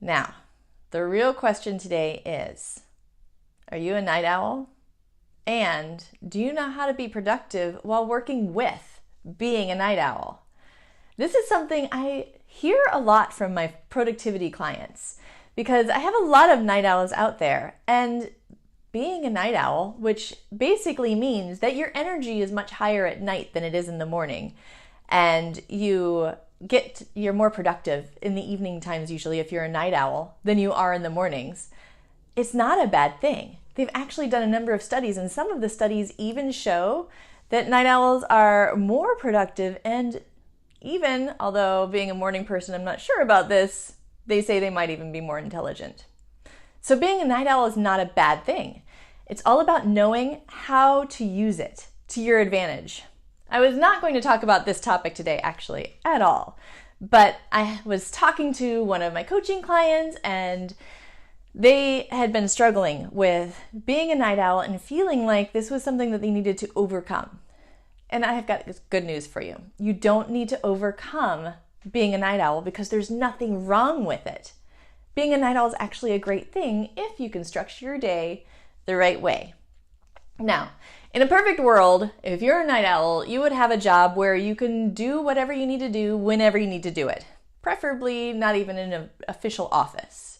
Now, the real question today is, are you a night owl? And do you know how to be productive while working with being a night owl? This is something I hear a lot from my productivity clients because I have a lot of night owls out there, and being a night owl, which basically means that your energy is much higher at night than it is in the morning, and you're more productive in the evening times usually if you're a night owl than you are in the mornings. It's not a bad thing. They've actually done a number of studies, and some of the studies even show that night owls are more productive, and even, although being a morning person I'm not sure about this, they say they might even be more intelligent. So being a night owl is not a bad thing. It's all about knowing how to use it to your advantage. I was not going to talk about this topic today actually at all, but I was talking to one of my coaching clients, and they had been struggling with being a night owl and feeling like this was something that they needed to overcome. And I have got good news for you. You don't need to overcome being a night owl because there's nothing wrong with it. Being a night owl is actually a great thing if you can structure your day the right way. Now, in a perfect world, if you're a night owl, you would have a job where you can do whatever you need to do whenever you need to do it, preferably not even in an official office.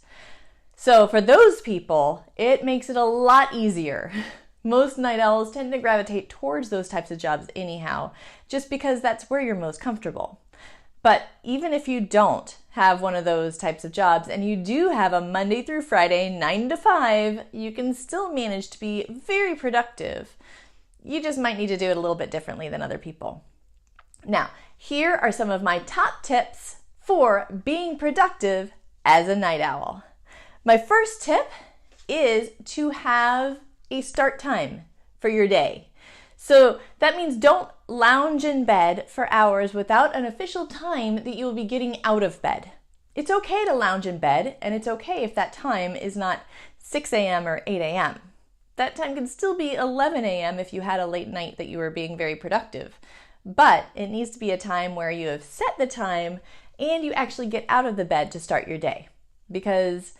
So for those people, it makes it a lot easier. Most night owls tend to gravitate towards those types of jobs anyhow, just because that's where you're most comfortable. But even if you don't have one of those types of jobs and you do have a Monday through Friday 9 to 5, you can still manage to be very productive. You just might need to do it a little bit differently than other people. Now, here are some of my top tips for being productive as a night owl. My first tip is to have a start time for your day. So that means don't lounge in bed for hours without an official time that you will be getting out of bed. It's okay to lounge in bed, and it's okay if that time is not 6 a.m. or 8 a.m. That time can still be 11 a.m. if you had a late night that you were being very productive. But it needs to be a time where you have set the time and you actually get out of the bed to start your day. Because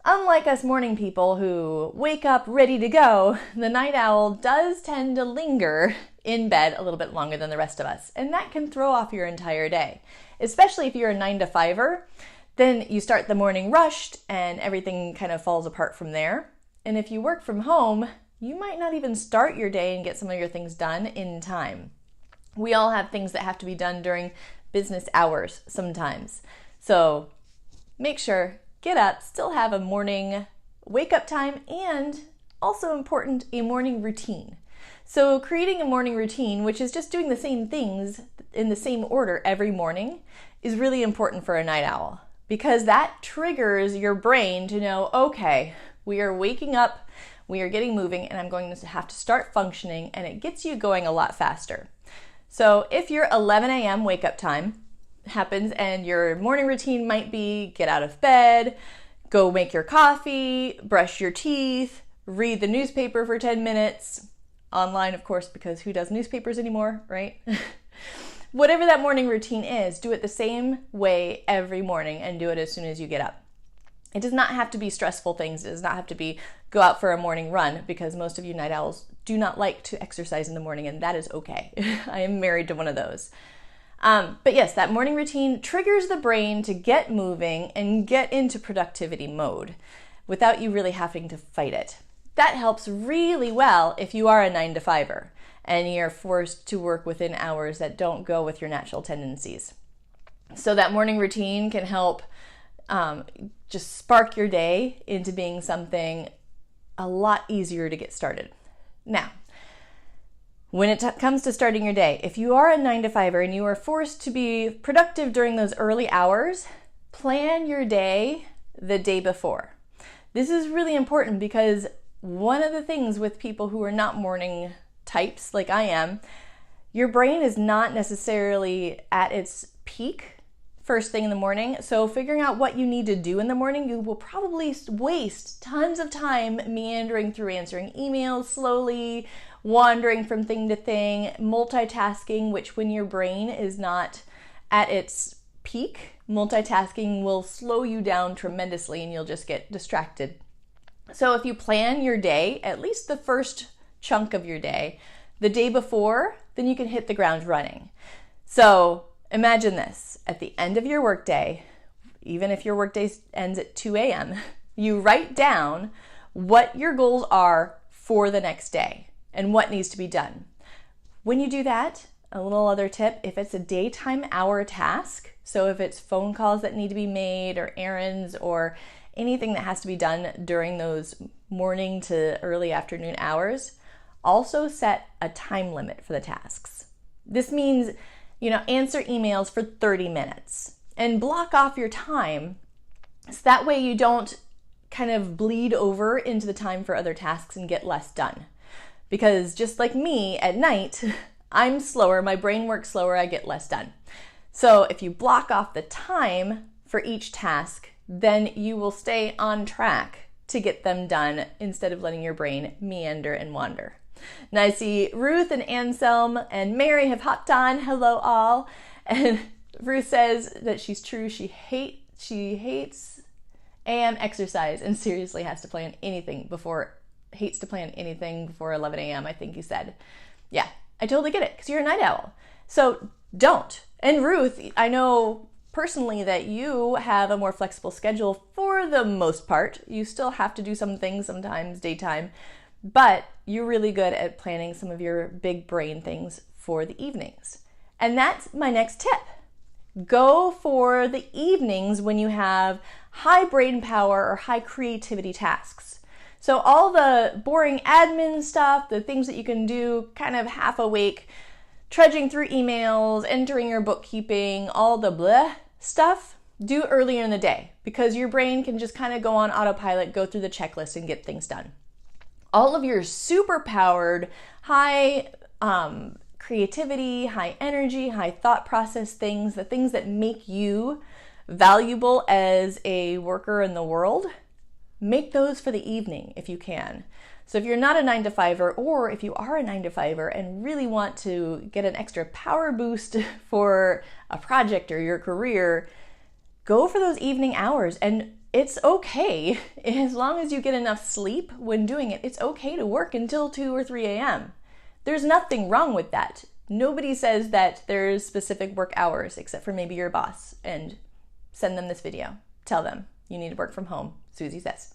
unlike us morning people who wake up ready to go, the night owl does tend to linger in bed a little bit longer than the rest of us. And that can throw off your entire day. Especially if you're a 9 to 5er, then you start the morning rushed and everything kind of falls apart from there. And if you work from home, you might not even start your day and get some of your things done in time. We all have things that have to be done during business hours sometimes. So make sure, get up, still have a morning wake-up time, and also important, a morning routine. So creating a morning routine, which is just doing the same things in the same order every morning, is really important for a night owl because that triggers your brain to know, okay, we are waking up, we are getting moving, and I'm going to have to start functioning, and it gets you going a lot faster. So if your 11 a.m. wake-up time happens and your morning routine might be get out of bed, go make your coffee, brush your teeth, read the newspaper for 10 minutes, online of course, because who does newspapers anymore, right? Whatever that morning routine is, do it the same way every morning and do it as soon as you get up. It does not have to be stressful things. It does not have to be go out for a morning run, because most of you night owls do not like to exercise in the morning, and that is okay. I am married to one of those. But yes, that morning routine triggers the brain to get moving and get into productivity mode without you really having to fight it. That helps really well if you are a 9 to 5er and you're forced to work within hours that don't go with your natural tendencies. So that morning routine can help just spark your day into being something a lot easier to get started. Now, when it comes to starting your day, if you are a 9 to 5er and you are forced to be productive during those early hours, plan your day the day before. This is really important because one of the things with people who are not morning types like I am, your brain is not necessarily at its peak first thing in the morning. So figuring out what you need to do in the morning, you will probably waste tons of time meandering through answering emails slowly, wandering from thing to thing, multitasking, which when your brain is not at its peak, multitasking will slow you down tremendously and you'll just get distracted. So if you plan your day, at least the first chunk of your day, the day before, then you can hit the ground running. So imagine this, at the end of your workday, even if your workday ends at 2 a.m., you write down what your goals are for the next day and what needs to be done. When you do that, a little other tip, if it's a daytime hour task, so if it's phone calls that need to be made or errands or anything that has to be done during those morning to early afternoon hours, also set a time limit for the tasks. This means, answer emails for 30 minutes and block off your time so that way you don't kind of bleed over into the time for other tasks and get less done. Because just like me at night, I'm slower, my brain works slower, I get less done. So if you block off the time for each task, then you will stay on track to get them done instead of letting your brain meander and wander. Now I see Ruth and Anselm and Mary have hopped on. Hello all. And Ruth says that she's true. She hates AM exercise and seriously hates to plan anything before 11 a.m. I think you said. Yeah, I totally get it because you're a night owl. So don't. And Ruth, I know personally that you have a more flexible schedule for the most part. You still have to do some things sometimes daytime, but you're really good at planning some of your big brain things for the evenings. And that's my next tip. Go for the evenings when you have high brain power or high creativity tasks. So all the boring admin stuff, the things that you can do kind of half awake, trudging through emails, entering your bookkeeping, all the blah stuff, do earlier in the day because your brain can just kind of go on autopilot, go through the checklist and get things done. All of your super powered, high creativity, high energy, high thought process things, the things that make you valuable as a worker in the world, make those for the evening if you can. So if you're not a 9-to-5er, or if you are a 9-to-5er and really want to get an extra power boost for a project or your career, go for those evening hours. And it's okay, as long as you get enough sleep when doing it, it's okay to work until 2 or 3 a.m. There's nothing wrong with that. Nobody says that there's specific work hours except for maybe your boss, and send them this video. Tell them you need to work from home, Susie says.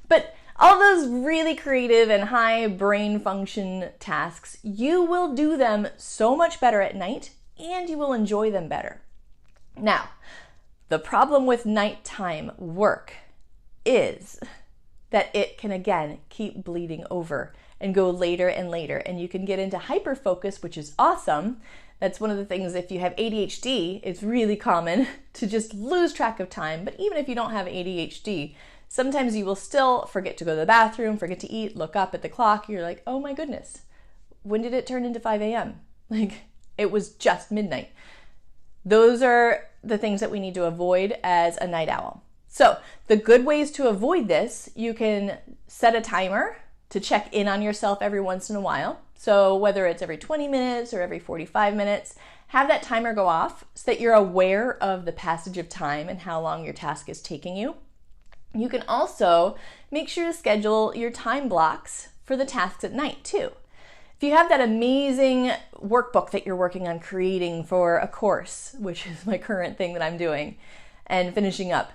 But all those really creative and high brain function tasks, you will do them so much better at night and you will enjoy them better. Now, the problem with nighttime work is that it can again keep bleeding over and go later and later, and you can get into hyperfocus, which is awesome. That's one of the things, if you have ADHD, it's really common to just lose track of time. But even if you don't have ADHD, sometimes you will still forget to go to the bathroom, forget to eat, look up at the clock. You're like, oh my goodness, when did it turn into 5 a.m.? Like, it was just midnight. Those are the things that we need to avoid as a night owl. So the good ways to avoid this, you can set a timer to check in on yourself every once in a while. So whether it's every 20 minutes or every 45 minutes, have that timer go off so that you're aware of the passage of time and how long your task is taking you. You can also make sure to schedule your time blocks for the tasks at night too. If you have that amazing workbook that you're working on creating for a course, which is my current thing that I'm doing and finishing up,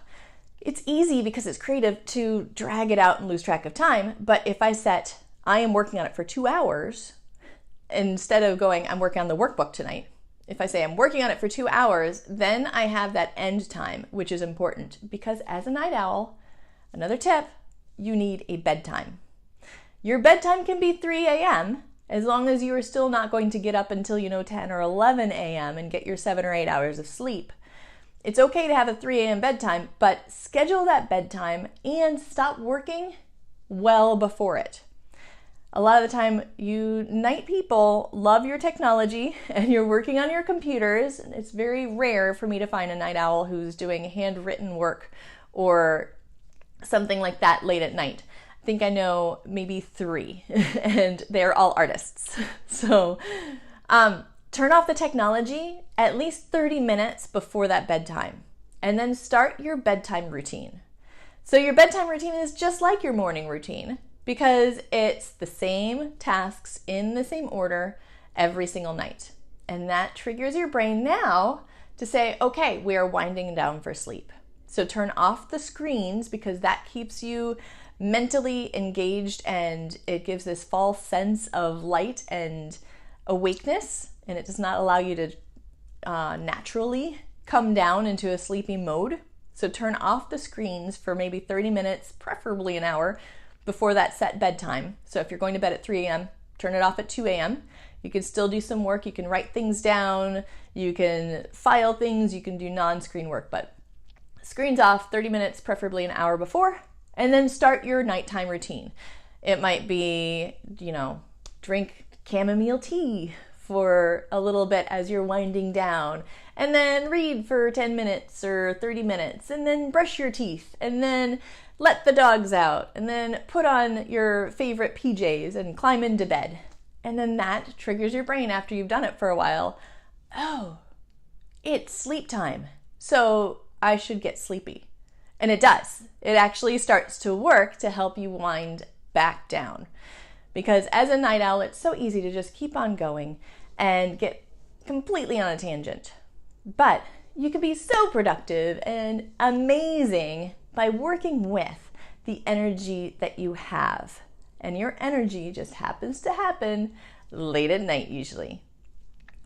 it's easy because it's creative to drag it out and lose track of time. But if I set, I am working on it for 2 hours, instead of going, I'm working on the workbook tonight, if I say I'm working on it for 2 hours, then I have that end time, which is important because as a night owl, another tip, you need a bedtime. Your bedtime can be 3 a.m. as long as you are still not going to get up until 10 or 11 a.m. and get your 7 or 8 hours of sleep. It's okay to have a 3 a.m. bedtime, but schedule that bedtime and stop working well before it. A lot of the time, you night people love your technology and you're working on your computers. It's very rare for me to find a night owl who's doing handwritten work or something like that late at night. I think I know maybe 3 and they're all artists. So Turn off the technology at least 30 minutes before that bedtime, and then start your bedtime routine. So your bedtime routine is just like your morning routine because it's the same tasks in the same order every single night. And that triggers your brain now to say, okay, we are winding down for sleep. So turn off the screens because that keeps you mentally engaged and it gives this false sense of light and awakeness, and it does not allow you to naturally come down into a sleepy mode. So turn off the screens for maybe 30 minutes, preferably an hour, before that set bedtime. So if you're going to bed at 3 a.m., turn it off at 2 a.m. You can still do some work. You can write things down. You can file things. You can do non-screen work, but screens off 30 minutes, preferably an hour before, and then start your nighttime routine. It might be, drink chamomile tea for a little bit as you're winding down, and then read for 10 minutes or 30 minutes, and then brush your teeth, and then let the dogs out, and then put on your favorite PJs and climb into bed. And then that triggers your brain after you've done it for a while. Oh, it's sleep time, so I should get sleepy. And it does. It actually starts to work to help you wind back down. Because as a night owl, it's so easy to just keep on going and get completely on a tangent. But you can be so productive and amazing by working with the energy that you have. And your energy just happens to happen late at night usually.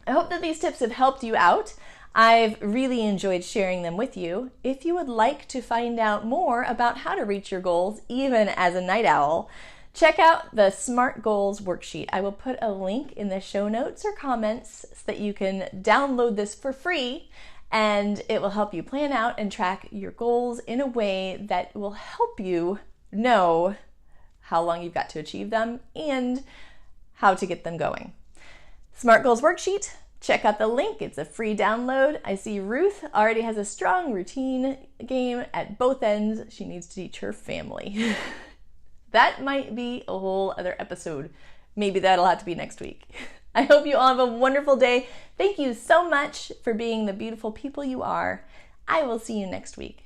I hope that these tips have helped you out. I've really enjoyed sharing them with you. If you would like to find out more about how to reach your goals, even as a night owl, check out the SMART Goals worksheet. I will put a link in the show notes or comments so that you can download this for free, and it will help you plan out and track your goals in a way that will help you know how long you've got to achieve them and how to get them going. SMART Goals worksheet. Check out the link. It's a free download. I see Ruth already has a strong routine game at both ends. She needs to teach her family. That might be a whole other episode. Maybe that'll have to be next week. I hope you all have a wonderful day. Thank you so much for being the beautiful people you are. I will see you next week.